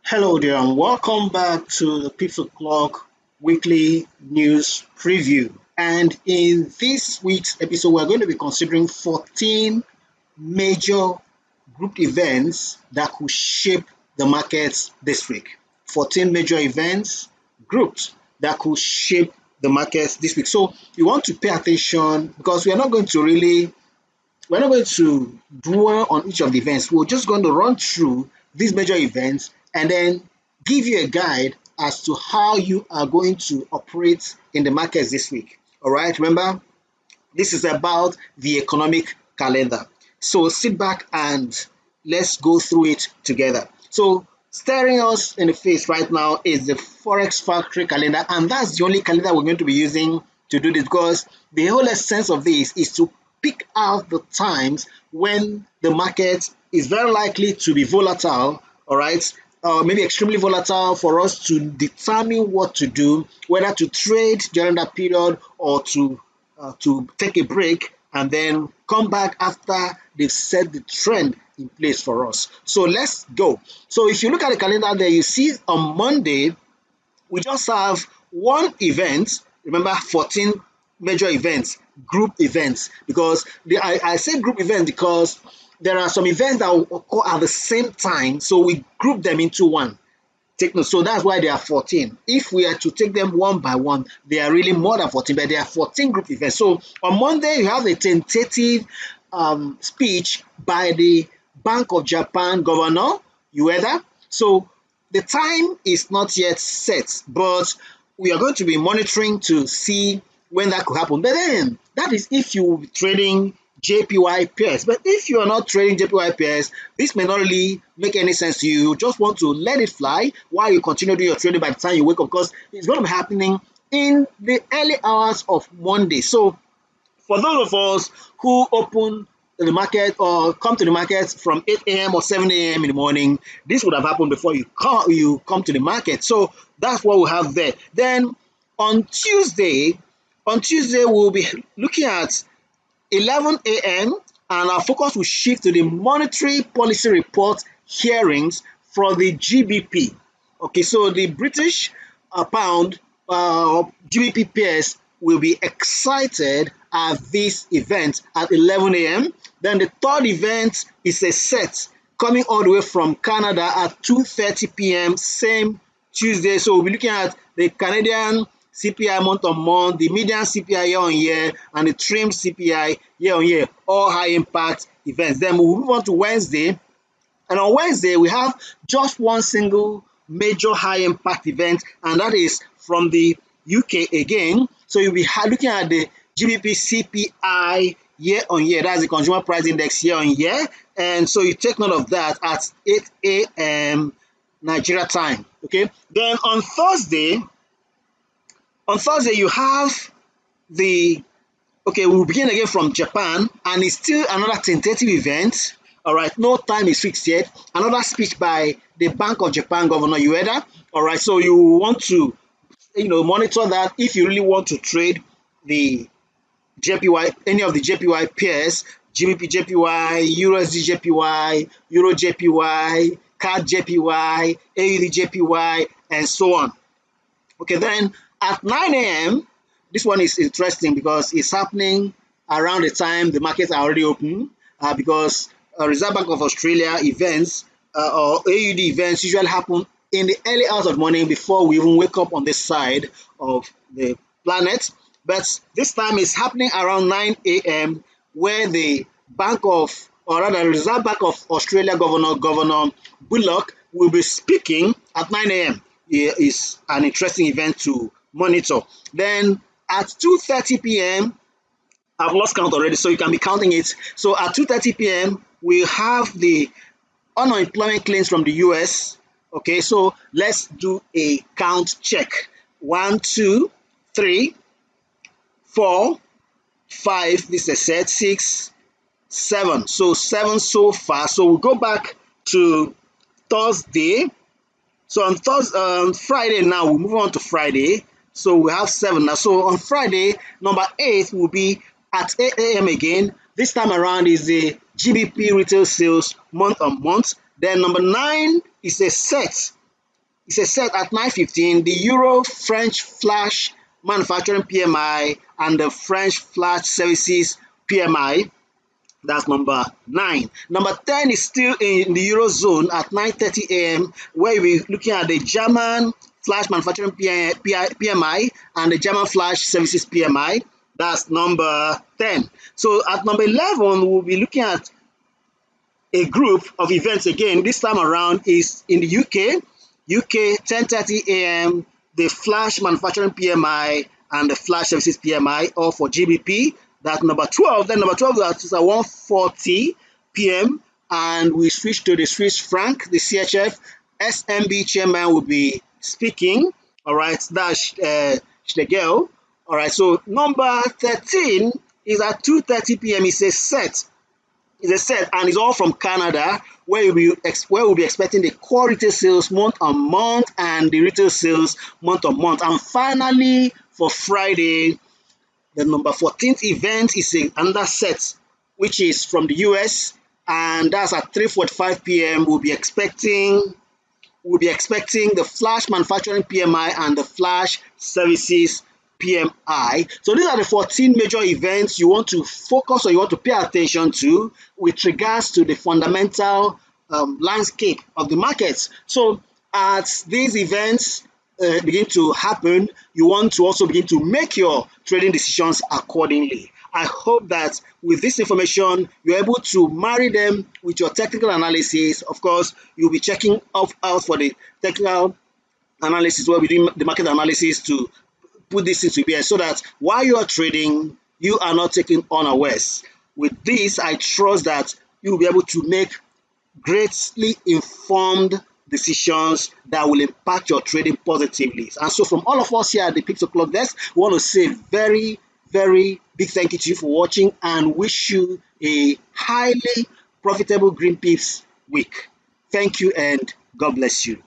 Hello there, and welcome back to the Pipsoclock weekly news preview. And in this week's episode, we're going to be considering 14 major group events that could shape the markets this week. 14 major events, groups that could shape the markets this week. So you want to pay attention because we're not going to dwell on each of the events. We're just going to run through these major events and then give you a guide as to how you are going to operate in the markets this week. All right, remember, this is about the economic calendar. So sit back and let's go through it together. So staring us in the face right now is the Forex Factory calendar, and that's the only calendar we're going to be using to do this because the whole essence of this is to pick out the times when the market is very likely to be volatile, all right, maybe extremely volatile for us to determine what to do, whether to trade during that period or to take a break and then come back after they've set the trend in place for us. So let's go. So if you look at the calendar there, you see on Monday, we just have one event. Remember, 14 major events, group events, because I say group events because there are some events that will occur at the same time, so we group them into one. Take note. So that's why they are 14. If we are to take them one by one, they are really more than 14, but they are 14 group events. So on Monday, you have a tentative speech by the Bank of Japan governor, Ueda. So the time is not yet set, but we are going to be monitoring to see when that could happen. But then, that is if you will be trading JPY pairs. But if you are not trading JPY pairs, this may not really make any sense to you. You just want to let it fly while you continue doing your trading by the time you wake up, because it's going to be happening in the early hours of Monday. So for those of us who open the market or come to the market from 8 a.m. or 7 a.m. in the morning, this would have happened before you come to the market. So that's what we have there. Then on Tuesday, we'll be looking at 11 a.m. and our focus will shift to the monetary policy report hearings for the GBP. Okay, so the British pound GBP pairs will be excited at this event at 11 a.m. Then the third event is a set coming all the way from Canada at 2:30 p.m. same Tuesday. So we'll be looking at the Canadian CPI month on month, the median CPI year on year, and the trimmed CPI year on year, all high impact events. Then we'll move on to Wednesday. And on Wednesday, we have just one single major high impact event, and that is from the UK again. So you'll be looking at the GBP CPI year on year. That's the consumer price index year on year. And so you take note of that at 8 a.m. Nigeria time. Okay. Then on Thursday, you have we'll begin again from Japan, and it's still another tentative event. All right, no time is fixed yet. Another speech by the Bank of Japan Governor Ueda. All right, so you want to monitor that if you really want to trade the JPY, any of the JPY pairs, GBP JPY, USD JPY, Euro JPY, CAD JPY, AUD JPY, and so on. Okay, then at 9 a.m., this one is interesting because it's happening around the time the markets are already open, because Reserve Bank of Australia events or AUD events usually happen in the early hours of the morning before we even wake up on this side of the planet. But this time it's happening around 9 a.m. where the Reserve Bank of Australia Governor Bullock will be speaking at 9 a.m. It is an interesting event to monitor. Then at 2:30 p.m., I've lost count already, so you can be counting it. So at 2:30 p.m., we have the unemployment claims from the US. Okay, so let's do a count check. 1, 2, 3, 4, 5. This is a set. 6, 7. So 7 so far. So we'll go back to Thursday. So on Friday now, we'll move on to Friday. So we have 7 now. So on Friday, number 8 will be at 8 a.m. again. This time around is the GBP retail sales month on month. Then number 9 is a set It's a set at 9:15, the Euro French Flash Manufacturing PMI and the French Flash Services PMI. That's number 9. Number 10 is still in the Eurozone at 9:30 a.m., where we're looking at the German Flash Manufacturing PMI and the German Flash Services PMI. That's number 10. So at number 11, we'll be looking at a group of events again. This time around is in the UK. UK 10:30 a.m. the Flash Manufacturing PMI and the Flash Services PMI, all for GBP. That's number 12. Then number 12 is at 1:40 p.m. and we switch to the Swiss franc. The CHF SMB chairman will be speaking. All right, that's Schlegel. All right, so number 13 is at 2:30 p.m. It's a set. It's a set and it's all from Canada, where we'll be expecting the core retail sales month on month and the retail sales month on month. And finally, for Friday, the number 14th event is another set, which is from the US, and that's at 3:45 p.m. We'll be expecting the Flash Manufacturing PMI and the Flash Services PMI. So these are the 14 major events you want to focus or you want to pay attention to with regards to the fundamental landscape of the markets. So as these events begin to happen, you want to also begin to make your trading decisions accordingly. I hope that with this information, you're able to marry them with your technical analysis. Of course, you'll be checking out for the technical analysis where we're doing the market analysis to put this into bear so that while you are trading, you are not taking unawares. With this, I trust that you will be able to make greatly informed decisions that will impact your trading positively. And so from all of us here at the Pipsoclock desk, we want to say very, very big thank you to you for watching and wish you a highly profitable Green Pips week. Thank you and God bless you.